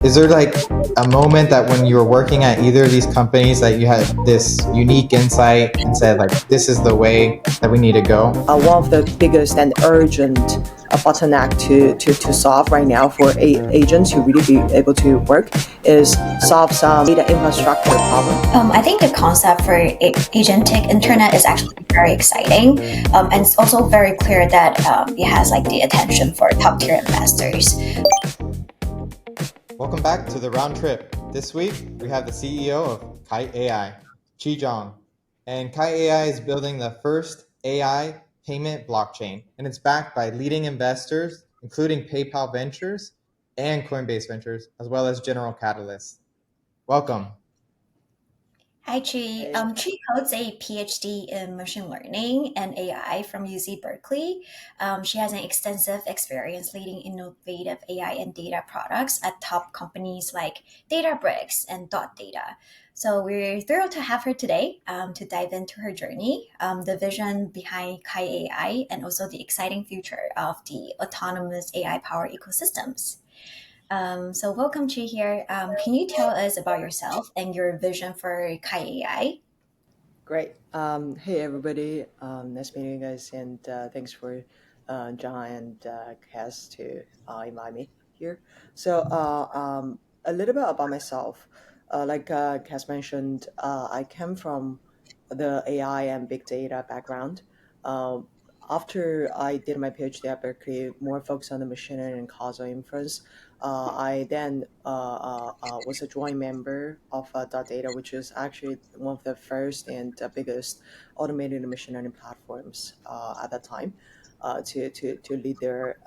Is there like a moment that when you were working at either of these companies that you had this unique insight and said like, this is the way that we need to go? One of the biggest and urgent bottleneck to solve right now for agents to really be able to work is solve some data infrastructure problem. I think the concept for agentic internet is actually very exciting, and it's also very clear that it has like the attention for top tier investors. Welcome back to the round trip. This week we have the CEO of Kite AI, Chi Zhang, and Kite AI is building the first AI payment blockchain, and it's backed by leading investors, including PayPal Ventures and Coinbase Ventures, as well as General Catalyst. Welcome. Hi, Chi. Chi holds a PhD in machine learning and AI from UC Berkeley. She has an extensive experience leading innovative AI and data products at top companies like Databricks and Data. So we're thrilled to have her today to dive into her journey, the vision behind Kai AI, and also the exciting future of the autonomous AI-powered ecosystems. So welcome to here. Can you tell us about yourself and your vision for Kai AI? Great. Hey, everybody. Nice meeting you guys, and thanks for John and Cass to invite me here. So, a little bit about myself. Like Cass mentioned, I came from the AI and big data background. Um, After I did my PhD at Berkeley, more focused on the machine learning and causal inference, I then was a joint member of Data, which is actually one of the first and biggest automated machine learning platforms at that time, to lead their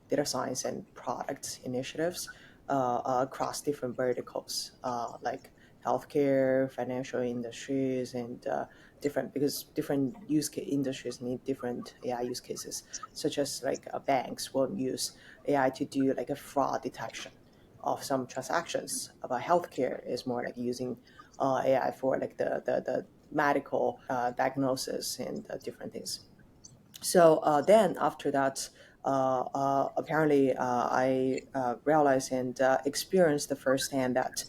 data science and product initiatives across different verticals, like healthcare, financial industries, and different, because different industries need different AI use cases, such as like banks will use AI to do like a fraud detection of some transactions. About healthcare is more like using AI for like the medical diagnosis and different things. So then after that, apparently I realized and experienced the firsthand that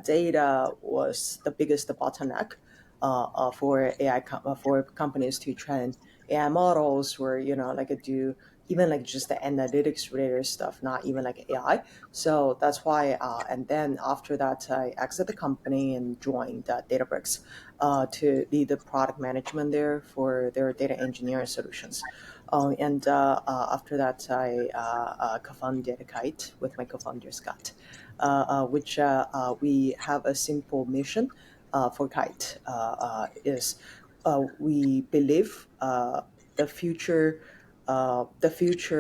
data was the biggest bottleneck for for companies to train AI models, or like do even like just the analytics related stuff, not even like AI. So that's why. And then after that, I exited the company and joined Databricks to lead the product management there for their data engineering solutions. And after that, I co-founded Kite with my co-founder Scott, which we have a simple mission for Kite. Is We believe the future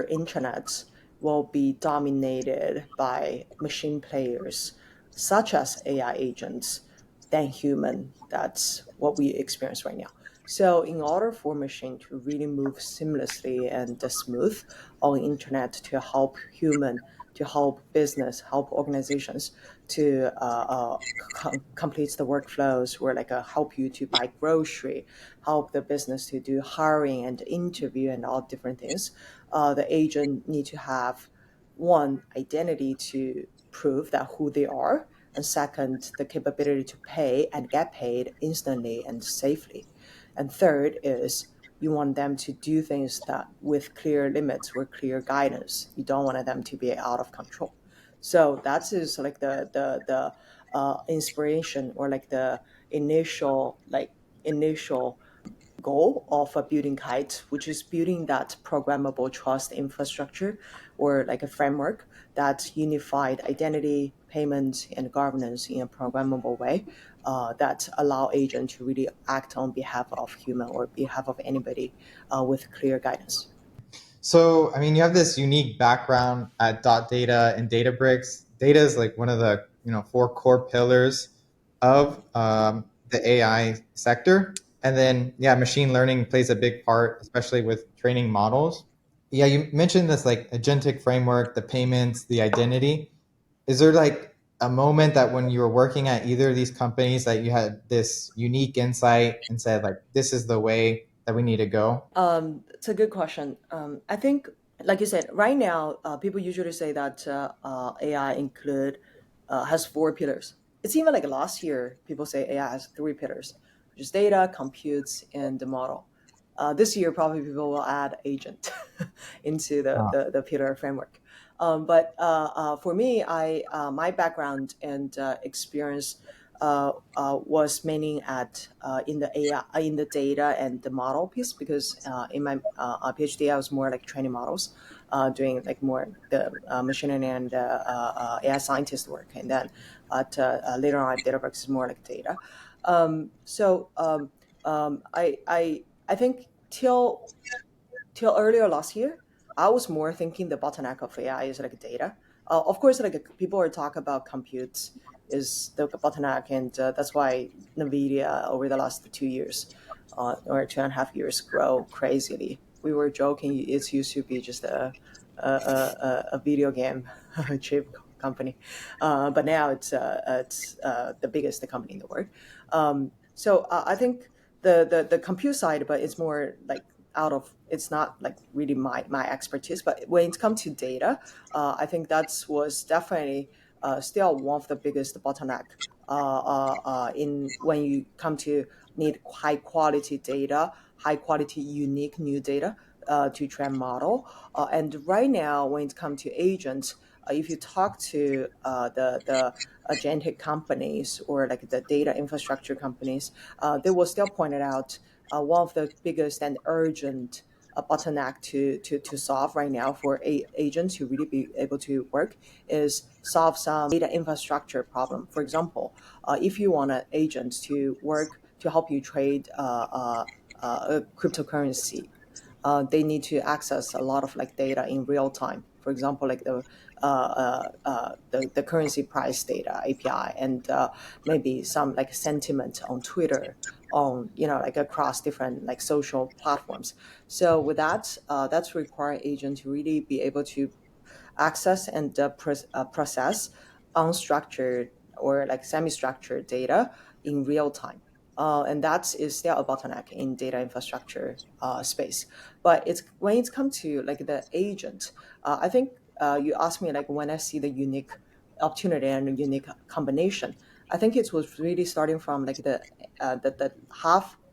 internet will be dominated by machine players such as AI agents than human. That's what we experience right now. So in order for machine to really move seamlessly and smooth on internet, to help human, to help business, help organizations to complete the workflows, or like help you to buy grocery, help the business to do hiring and interview and all different things, the agent need to have one identity to prove that who they are, and second, the capability to pay and get paid instantly and safely. And third is you want them to do things that with clear limits or clear guidance. You don't want them to be out of control. So that's is like the inspiration, or like the initial goal of building Kite, which is building that programmable trust infrastructure, or like a framework that unified identity, payment, and governance in a programmable way, that allow agent to really act on behalf of human or behalf of anybody with clear guidance. So, I mean, you have this unique background at Data and Databricks. Data is like one of the four core pillars of the AI sector, and then yeah, machine learning plays a big part, especially with training models. Yeah, you mentioned this like agentic framework, the payments, the identity. Is there like a moment that when you were working at either of these companies that you had this unique insight and said like, this is the way that we need to go? It's a good question. I think, like you said, right now, people usually say that AI include has four pillars. It's even like last year, people say AI has three pillars, which is data, compute, and the model. This year, probably people will add agent into the pillar framework. But for me, my background and experience was mainly at in the AI, in the data and the model piece, because in my PhD, I was more like training models, doing like more the machine learning and AI scientist work, and then later on at Databricks is more like data. I think till earlier last year, I was more thinking the bottleneck of AI is like data. Of course, like people are talking about compute is the bottleneck, and that's why NVIDIA over the last 2 years or 2.5 years grow crazily. We were joking it used to be just a video game chip company, but now it's the biggest company in the world. I think the compute side, but it's more like out of it's not like really my expertise. But when it comes to data, I think that was definitely still one of the biggest bottleneck in when you come to need high quality data, high quality unique new data to train model. And right now, when it comes to agents, if you talk to the agentic companies or like the data infrastructure companies, they will still point it out. One of the biggest and urgent bottleneck to solve right now for agents to really be able to work is solve some data infrastructure problem. For example, if you want an agent to work to help you trade a cryptocurrency, they need to access a lot of like data in real time. For example, like the currency price data API, and maybe some like sentiment on Twitter, on like across different like social platforms. So with that, that's require agent to really be able to access and process unstructured or like semi-structured data in real time. And that is still a bottleneck in data infrastructure space. But it's when it's come to like the agent, I think you asked me like when I see the unique opportunity and unique combination. I think it was really starting from like the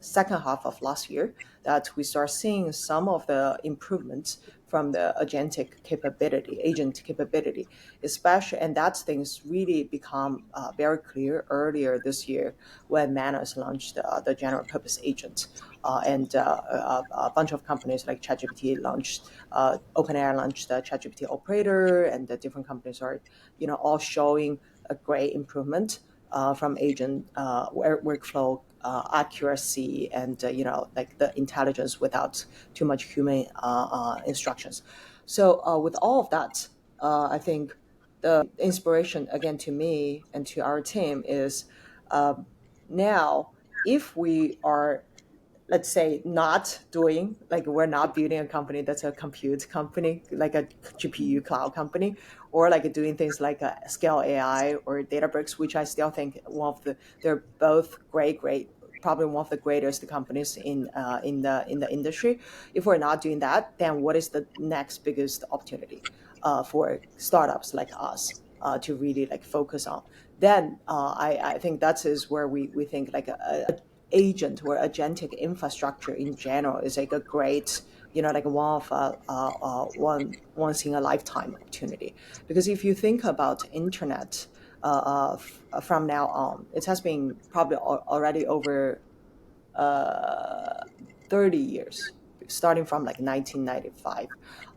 second half of last year that we start seeing some of the improvements from the agentic capability, agent capability, especially, and that things really become very clear earlier this year when Manus launched the general purpose agent. And a bunch of companies like ChatGPT launched, OpenAI launched the ChatGPT operator, and the different companies are, all showing a great improvement from agent workflow accuracy, and like the intelligence without too much human instructions. So with all of that, I think the inspiration again to me and to our team is um, now if we are, let's say, not doing like we're not building a company that's a compute company like a GPU cloud company, or like doing things like a scale AI or Databricks, which I still think they're both great, probably one of the greatest companies in the industry. If we're not doing that, then what is the next biggest opportunity for startups like us to really like focus on? Then I think that is where we think like a agent or agentic infrastructure in general is like a great, like one of one once in a lifetime opportunity. Because if you think about internet from now on, it has been probably already over uh, 30 years, starting from like 1995.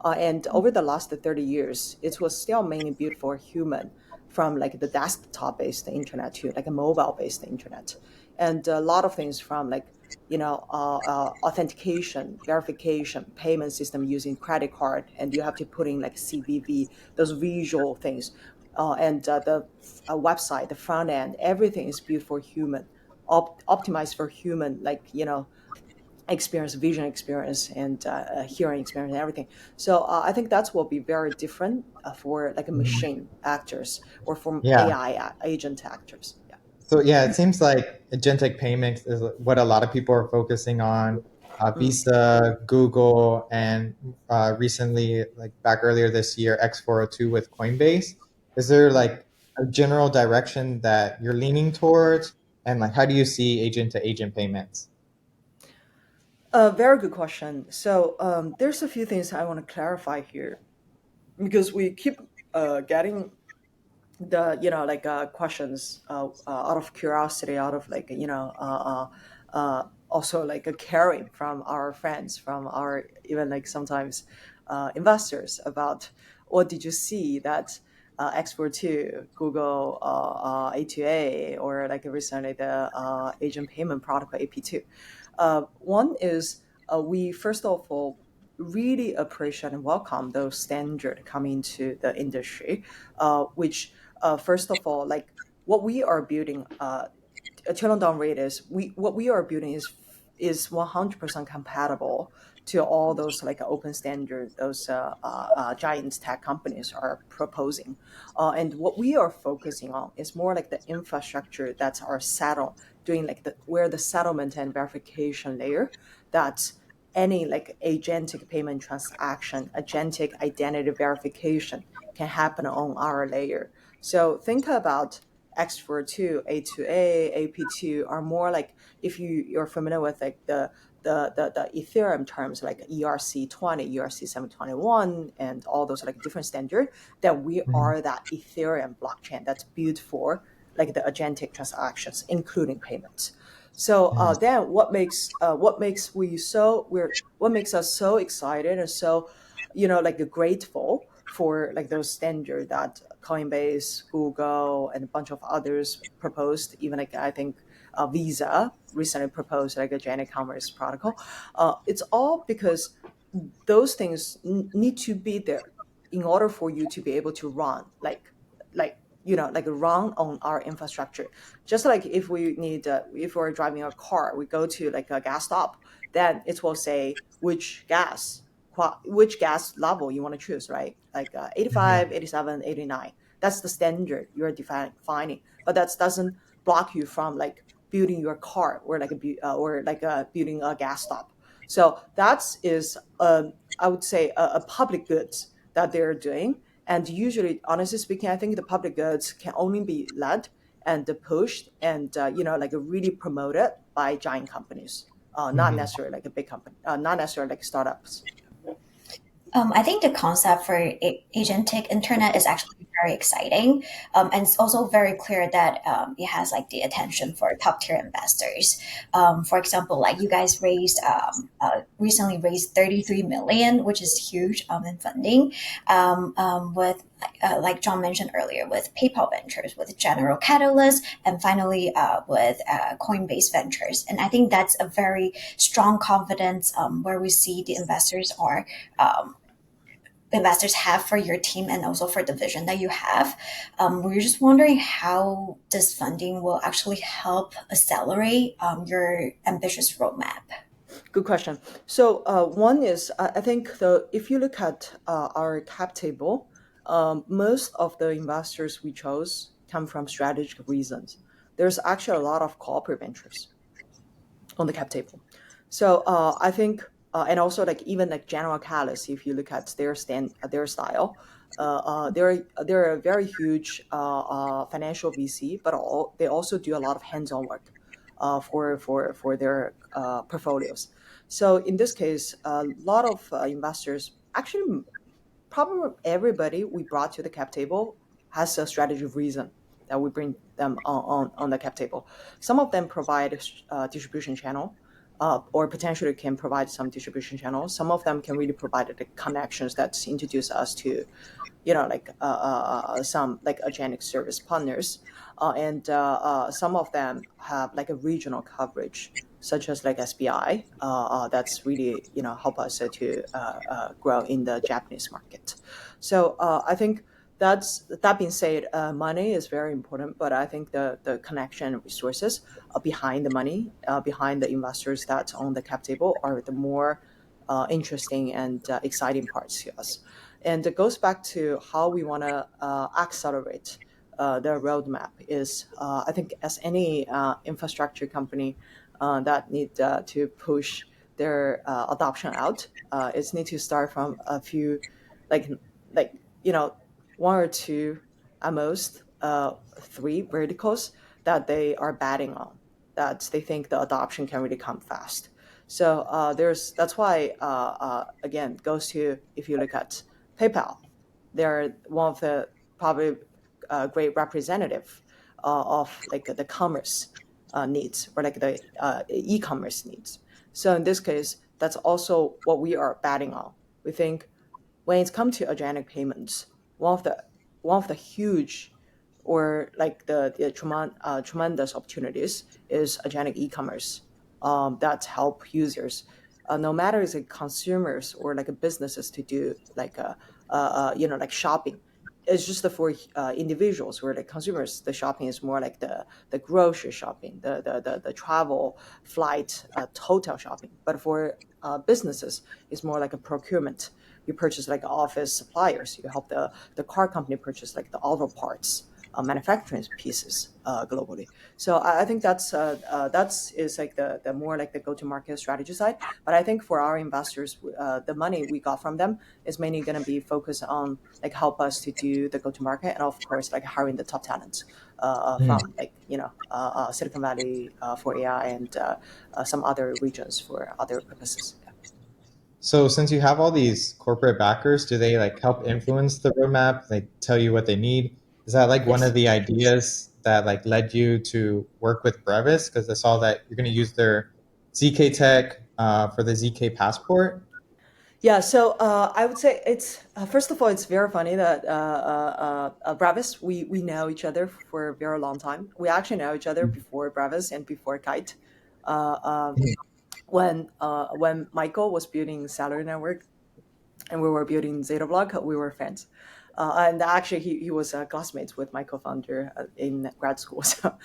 And over the last 30 years, it was still mainly built for human, from like the desktop-based internet to like a mobile-based internet. And a lot of things from like, authentication, verification, payment system using credit card, and you have to put in like CVV, those visual things. And the website, the front end, everything is built for human, optimized for human, like experience, vision experience, and hearing experience, and everything. So I think that's will be very different for like a Mhm. machine actors or from Yeah. AI agent actors. Yeah. So yeah, it seems like agentic payments is what a lot of people are focusing on. Mm. Visa, Google, and recently, like back earlier this year, X402 with Coinbase. Is there like a general direction that you're leaning towards, and like how do you see agent to agent payments? Very good question. So there's a few things I want to clarify here because we keep getting the questions out of curiosity, out of also like a caring from our friends, from our even like sometimes investors about what did you see that X42, Google A2A, or like recently the agent payment protocol AP2. One is we first of all really appreciate and welcome those standards coming to the industry, which first of all, like what we are building, a turn down rate is what we are building is 100% compatible to all those like open standard those giant tech companies are proposing, and what we are focusing on is more like the infrastructure that's our settle doing like the where the settlement and verification layer that any like agentic payment transaction, agentic identity verification can happen on our layer. So think about X42, A2A, AP2 are more like if you're familiar with like the Ethereum terms like ERC20, ERC721, and all those like different standard, that we Mhm. are that Ethereum blockchain that's built for like the agentic transactions, including payments. So Mhm. then what makes us so excited and so like grateful for like those standard that Coinbase, Google, and a bunch of others proposed. Even like I think Visa recently proposed like a Agentic Commerce protocol. It's all because those things need to be there in order for you to be able to run like like run on our infrastructure. Just like if we need if we're driving a car, we go to like a gas stop, then it will say which gas level you want to choose, right? Like 85, Mhm. 87, 89. That's the standard you're defining, but that doesn't block you from like building your car or like building a gas stop. So that is I would say a public goods that they're doing. And usually, honestly speaking, I think the public goods can only be led and pushed and like really promoted by giant companies, not Mhm. necessarily like a big company, not necessarily like startups. I think the concept for agentic internet is actually very exciting, and it's also very clear that it has like the attention for top tier investors. For example, like you guys recently raised 33 million, which is huge in funding. With like John mentioned earlier, with PayPal Ventures, with General Catalyst, and finally with Coinbase Ventures, and I think that's a very strong confidence where we see the um, investors have for your team and also for the vision that you have. We're just wondering how this funding will actually help accelerate your ambitious roadmap. Good question. So one is I think the if you look at our cap table, most of the investors we chose come from strategic reasons. There's actually a lot of corporate ventures on the cap table. So I think, and also like even like General Catalyst, if you look at their style, they're a very huge financial VC, but they also do a lot of hands-on work for their portfolios. So in this case, a lot of investors actually probably everybody we brought to the cap table has a strategic reason that we bring them on the cap table. Some of them provide distribution channel, or potentially can provide some distribution channels. Some of them can really provide the connections that introduce us to some like agentic service partners, and some of them have like a regional coverage such as like SBI, that's really help us to grow in the Japanese market. So I think that being said, money is very important, but I think the connection and resources behind the money, behind the investors that own the cap table are the more interesting and exciting parts to us. And it goes back to how we want to accelerate the roadmap is I think as any infrastructure company that need to push their adoption out, it's need to start from a few like like one or two at most three verticals that they are batting on, that they think the adoption can really come fast. So that's why again goes to, if you look at PayPal, they're one of the probably great representative of like the commerce needs, or like the e-commerce needs. So in this case, that's also what we are batting on. We think when it's come to agentic payments, one of the huge, or like the tremendous opportunities is agentic e-commerce that help users, no matter is it consumers or like businesses, to do like like shopping. It's just for individuals, where the consumers, the shopping is more like the grocery shopping, the travel, flight, hotel shopping. But for businesses, it's more like a procurement. You purchase like office suppliers. You help the car company purchase like the auto parts, manufacturing pieces globally. So I think that's is like the more like the go to market strategy side. But I think for our investors, the money we got from them is mainly going to be focused on like help us to do the go to market, and of course like hiring the top talent from like Silicon Valley for AI, and some other regions for other purposes. Yeah. So since you have all these corporate backers, do they like help influence the roadmap? They tell you what they need? Is that like one of Yes. the ideas that like led you to work with Brevis? Because I saw that you're going to use their ZK tech for the ZK passport. Yeah, so I would say it's first of all, it's very funny that Brevis, we know each other for a very long time. We actually know each other before Brevis and before Kite. Uh, uh, when Michael was building Salary Network, and we were building Zeta Block, we were friends. And actually, he was classmates with my co-founder in grad school, so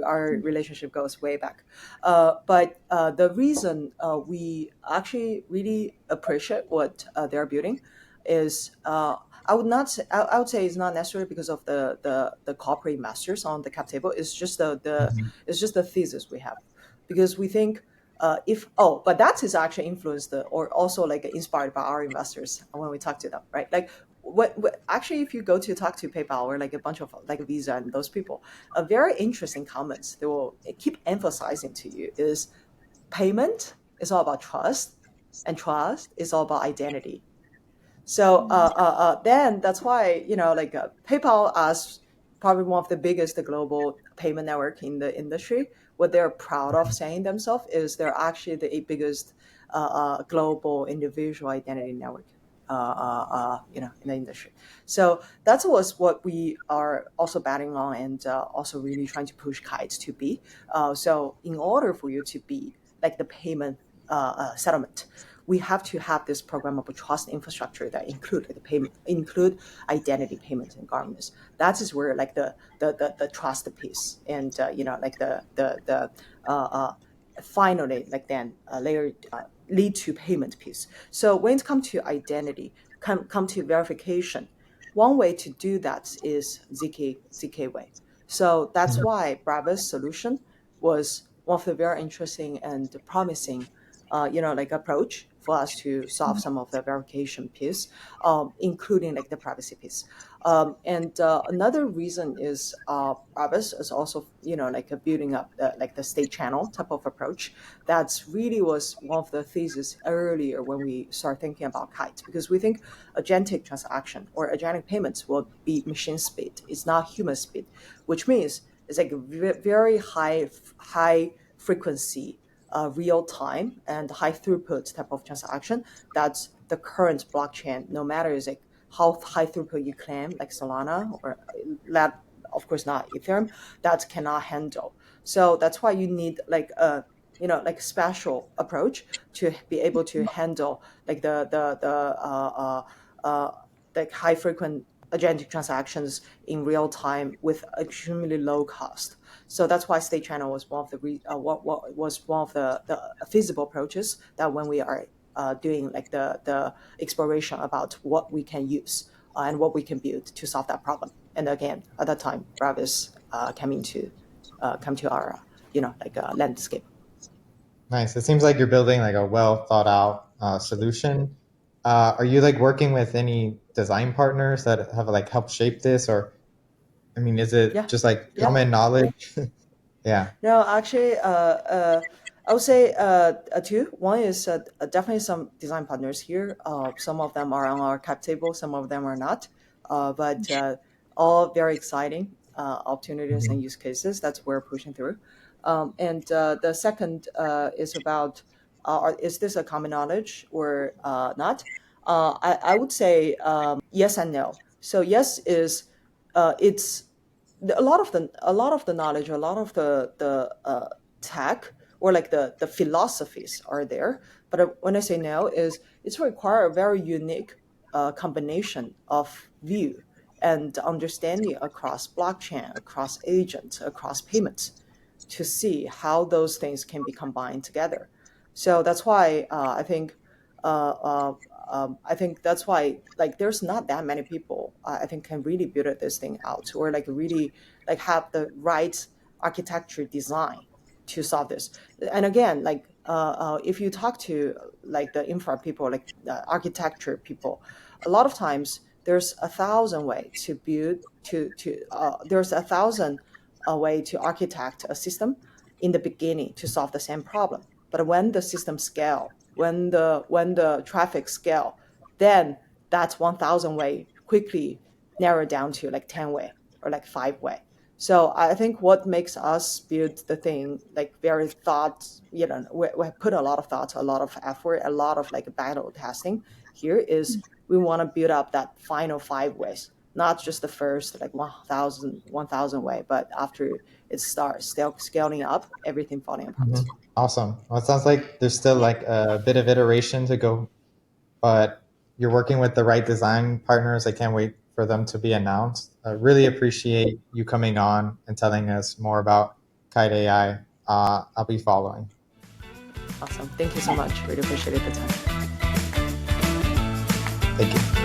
our relationship goes way back. But the reason we actually really appreciate what they're building is, I would not say, I would say it's not necessarily because of the corporate investors on the cap table. It's just it's just the thesis we have, because we think if but that is actually influenced or also like inspired by our investors when we talk to them, right? Like what actually, if you go to talk to PayPal or like a bunch of like Visa and those people, a very interesting comments they will keep emphasizing to you is payment is all about trust, and trust is all about identity. So then that's why like PayPal, as probably one of the biggest global payment network in the industry, what they're proud of saying themselves is they're actually the biggest global individual identity network. In the industry. So that's what we are also batting on, and also really trying to push Kite to be. So in order for you to be like the payment settlement, we have to have this programmable trust infrastructure that include like, the payment, include identity payments and governance. That is where like the trust piece, and like the finally like then layer lead to payment piece. So when it comes to identity, come to verification, one way to do that is ZK way. So that's why Brevis solution was one of the very interesting and promising like approach for us to solve some of the verification piece, including like the privacy piece. And another reason is Brevis is also like a building up like the state channel type of approach. That's really was one of the thesis earlier when we start thinking about Kite, because we think agentic transaction or agentic payments will be machine speed. It's not human speed, which means it's like a very high frequency, real time and high throughput type of transaction. That's the current blockchain, no matter is like how high throughput you claim, like Solana or that, of course not Ethereum, that cannot handle. So that's why you need like a like special approach to be able to handle like like high frequent agentic transactions in real time with extremely low cost. So that's why state channel was one of the what was one of the feasible approaches that when we are doing like the exploration about what we can use and what we can build to solve that problem. And again, at that time, Brevis come to our like landscape. Nice. It seems like you're building like a well thought out solution. Are you like working with any design partners that have like helped shape this, or I mean, is it Yeah, just like yeah. common knowledge? Yeah. No, actually, I would say two. One is definitely some design partners here. Some of them are on our cap table, some of them are not. But all very exciting opportunities Mhm. and use cases. That's we're pushing through. And the second is about is this a common knowledge or not? I would say yes and no. So yes is it's a lot of the knowledge, a lot of the tech or like the philosophies are there. But when I say no, is it's require a very unique combination of view and understanding across blockchain, across agents, across payments to see how those things can be combined together. So that's why uh, I think that's why like there's not that many people I think can really build this thing out or like really like have the right architecture design to solve this. And again, like if you talk to like the infra people, like the architecture people, a lot of times there's a thousand way to build to there's a thousand way to architect a system in the beginning to solve the same problem. But when the system scale, when the traffic scale, then that's 1,000 way quickly narrow down to like 10 way or like 5 way. So I think what makes us build the thing like very thought, we put a lot of thought, a lot of effort, a lot of like battle testing here is we want to build up that final 5 ways, not just the first like 1,000 way, but after it starts still scaling up, everything falling apart. Mhm. Awesome. Well, it sounds like there's still like a bit of iteration to go, but you're working with the right design partners. I can't wait for them to be announced. I really appreciate you coming on and telling us more about Kite AI. I'll be following. Awesome. Thank you so much. Really appreciated the time. Thank you.